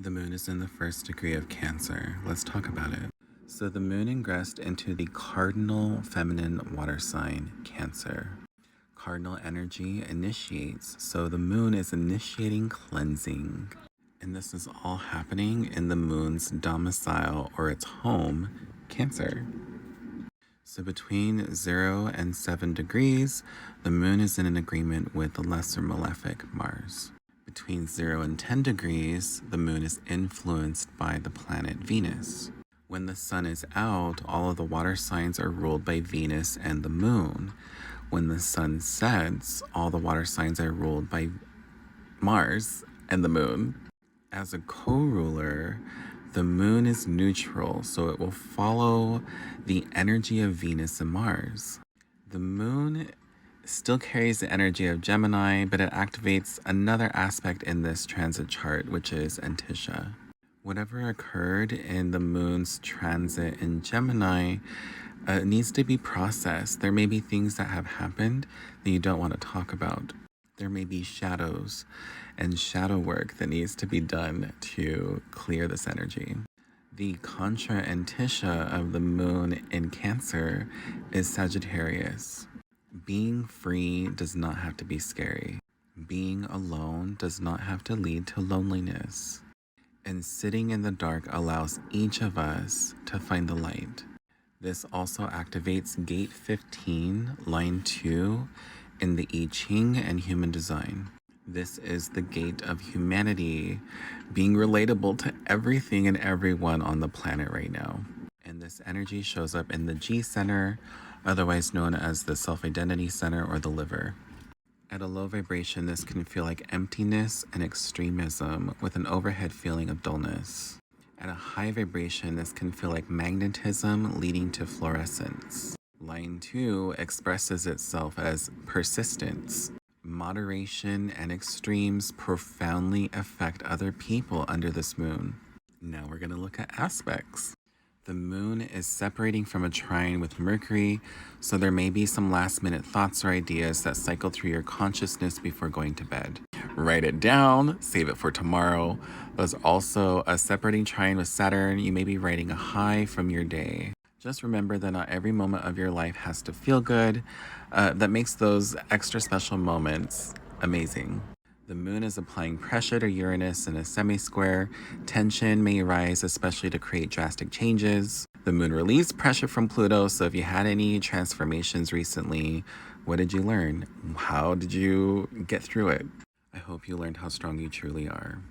The moon is in the first degree of Cancer. Let's talk about it. So the moon ingressed into the cardinal feminine water sign, Cancer. Cardinal energy initiates, so the moon is initiating cleansing. And this is all happening in the moon's domicile or its home, Cancer. So between 0 and 7 degrees, the moon is in an agreement with the lesser malefic Mars. Between 0 and 10 degrees, the moon is influenced by the planet Venus. When the sun is out, all of the water signs are ruled by Venus and the moon. When the sun sets, all the water signs are ruled by Mars and the moon. As a co-ruler, the moon is neutral, so it will follow the energy of Venus and Mars. The moon still carries the energy of Gemini, but it activates another aspect in this transit chart, which is Antisha. Whatever occurred in the moon's transit in Gemini needs to be processed. There may be things that have happened that you don't want to talk about. There may be shadows and shadow work that needs to be done to clear this energy. The contra Antisha of the moon in Cancer is Sagittarius. Being free does not have to be scary. Being alone does not have to lead to loneliness. And sitting in the dark allows each of us to find the light. This also activates Gate 15, Line 2 in the I Ching and Human Design. This is the gate of humanity being relatable to everything and everyone on the planet right now. And this energy shows up in the G center, otherwise known as the self-identity center or the liver. At a low vibration, this can feel like emptiness and extremism with an overhead feeling of dullness. At a high vibration, this can feel like magnetism leading to fluorescence. Line 2 expresses itself as persistence. Moderation and extremes profoundly affect other people under this moon. Now we're going to look at aspects. The moon is separating from a trine with Mercury, so there may be some last-minute thoughts or ideas that cycle through your consciousness before going to bed. Write it down, save it for tomorrow. There's also a separating trine with Saturn. You may be writing a high from your day. Just remember that not every moment of your life has to feel good. That makes those extra special moments amazing. The moon is applying pressure to Uranus in a semi-square. Tension may arise, especially to create drastic changes. The moon relieves pressure from Pluto, so if you had any transformations recently, what did you learn? How did you get through it? I hope you learned how strong you truly are.